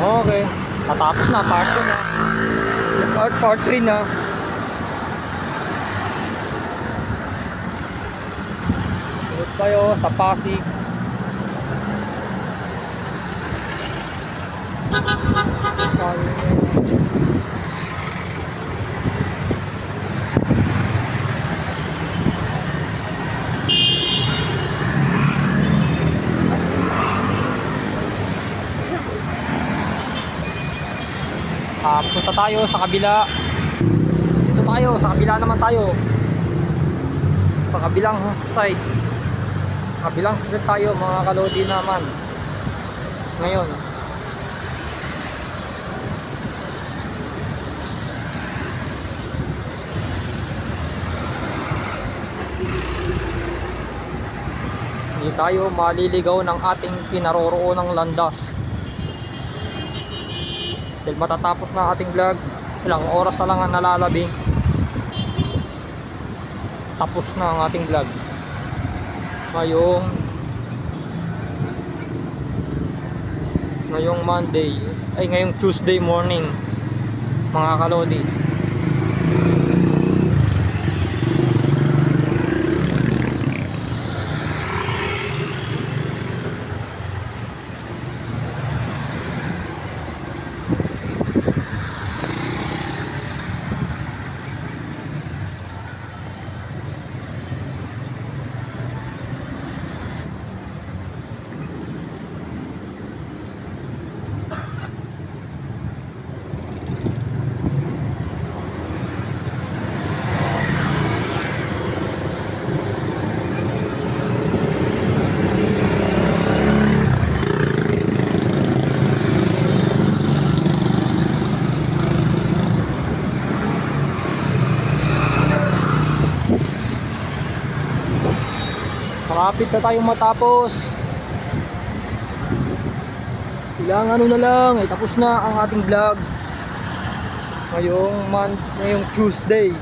Okay. Natapos na. Part 2 na. Part 3 na. Ulit tayo sa Pasig. Punta tayo sa kabila. Dito tayo, sa kabila naman tayo. Sa kabilang side. Kabilang street tayo mga kalodi naman. Ngayon. Hindi tayo maliligaw ng ating pinaroroonang landas. Dahil matatapos na ating vlog, ilang oras na lang ang nalalabing, tapos na ang ating vlog. Ngayong Monday, ay ngayong Tuesday morning mga kalodi. Malapit na tayong matapos. Ilang ano na lang ay tapos na ang ating vlog ngayong Tuesday.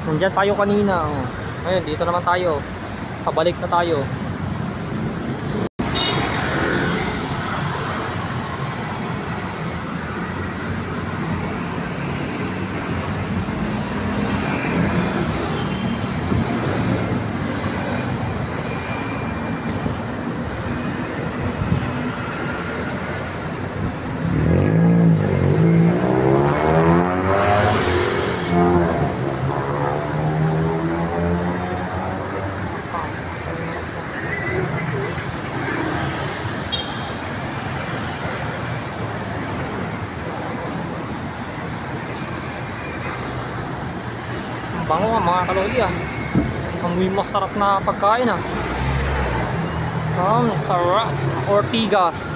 Nandiyan tayo kanina. Ngayon dito naman tayo. Pabalik na tayo. Bango nga mga kalodi ah. Amoy masarap na pagkain ah. Sarap. Ortigas.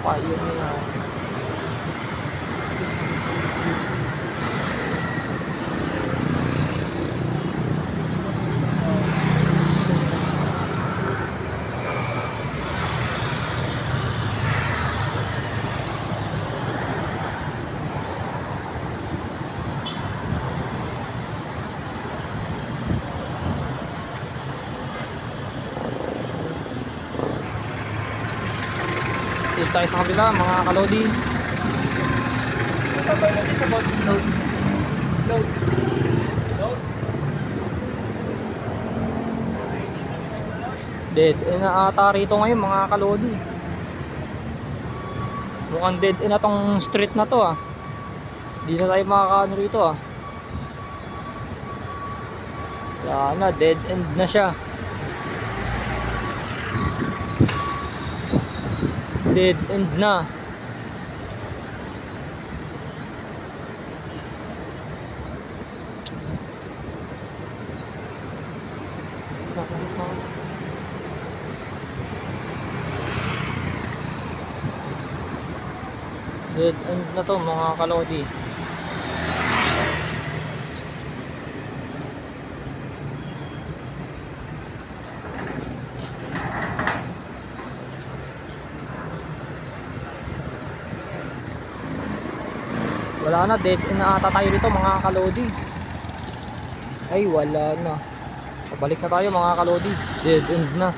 Ayun na. Dito tayo sa kabila mga kalodi. Sabay natin sa boss. Load. Dead end na ata rito ngayon mga kalodi. Mukhang dead end na tong street na to ah. Hindi na tayo makakaano rito ah. Wala na, dead end na siya. Dead end na. Dead end na to mga kalodi. Wala na, dead end na ata tayo dito mga kalodi. Ay wala na. Pabalik na tayo mga kalodi. Dead end na.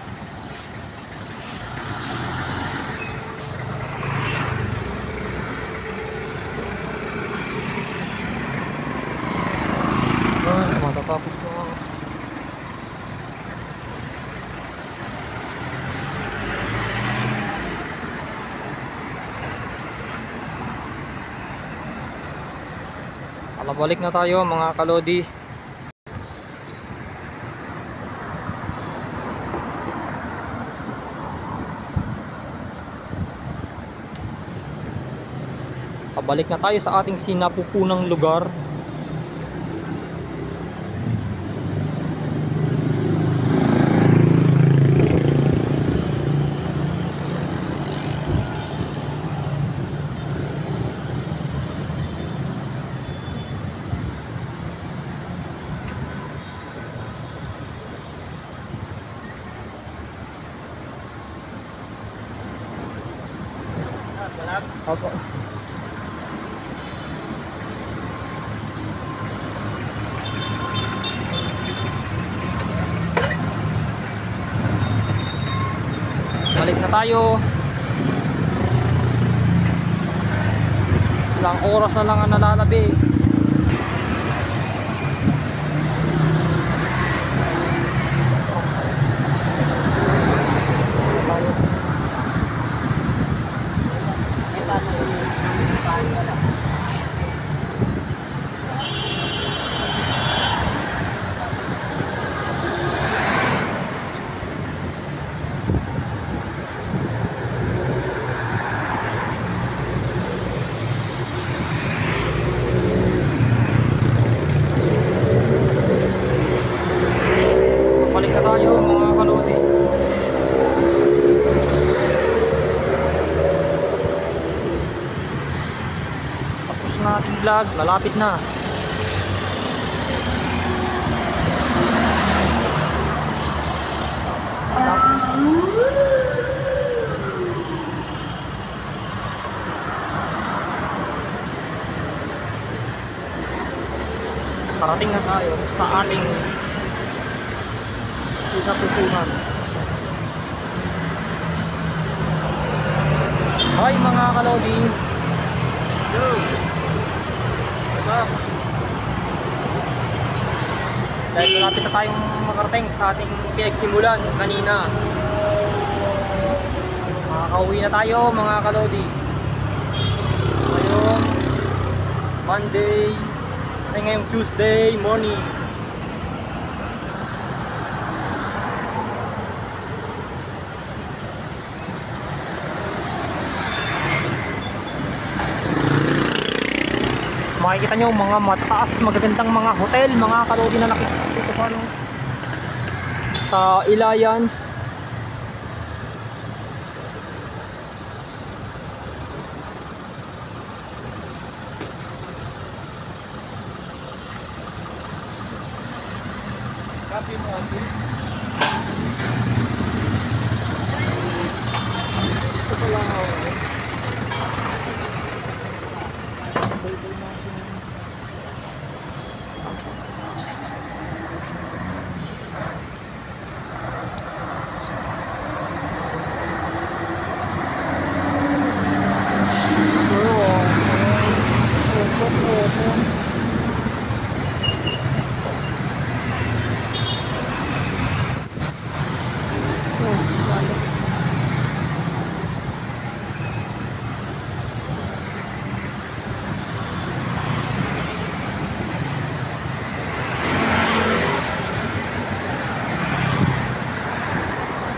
Matatapos na. Balik na tayo mga kalodi. Pabalik na tayo sa ating sinapupunang lugar. Opo. Balik na tayo. Ilang oras na lang ang nalalabi. Balik na tayo mga kalodi. Tapos na ating vlog, malapit na. Parating na tayo sa ating sinapupungan. Hi mga kalodi. Yo. Dahil malapit na tayong makarating sa ating pinagsimulan kanina. Makakauwi na tayo mga kalodi. Ngayong Monday, ay ngayong Tuesday morning. Makikita nyo mga mataas magagandang mga hotel mga kalodi na nakikita ko sa Ilayans. Copy mo office. Ito pala ako.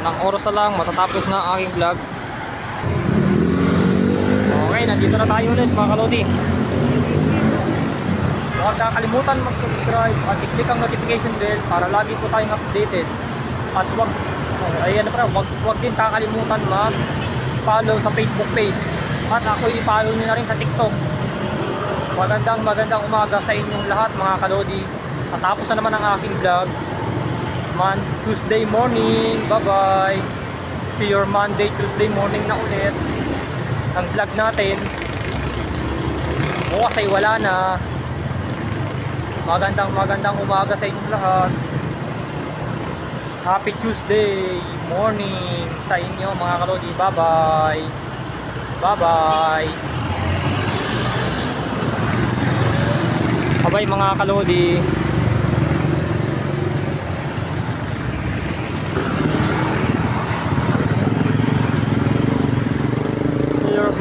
Ng oras na lang matatapos na ang aking vlog. Okay, nandito na tayo ulit mga kalodi. Huwag kakalimutan mag-subscribe at i-click ang notification bell para lagi po tayong updated. At huwag din kakalimutan mag-follow sa Facebook page. At ako i-follow nyo na rin sa TikTok. Magandang umaga sa inyong lahat mga kalodi. At tapos na naman ang aking vlog. Tuesday morning. Bye bye. See your Monday, Tuesday morning na ulit ang vlog natin. Bukas ay wala na. Magandang umaga sa inyo lahat. Happy Tuesday morning sa inyo mga kalodi. Bye bye. Bye bye. Bye bye mga kalodi.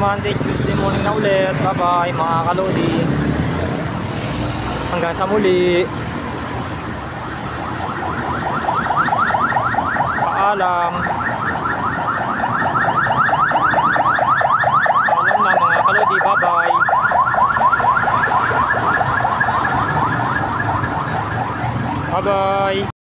Monday, Tuesday morning na ulit. Bye bye mga kalodi. Hanggang sa muli. Paalam. Paalam na mga kalodi. Bye bye. Bye bye.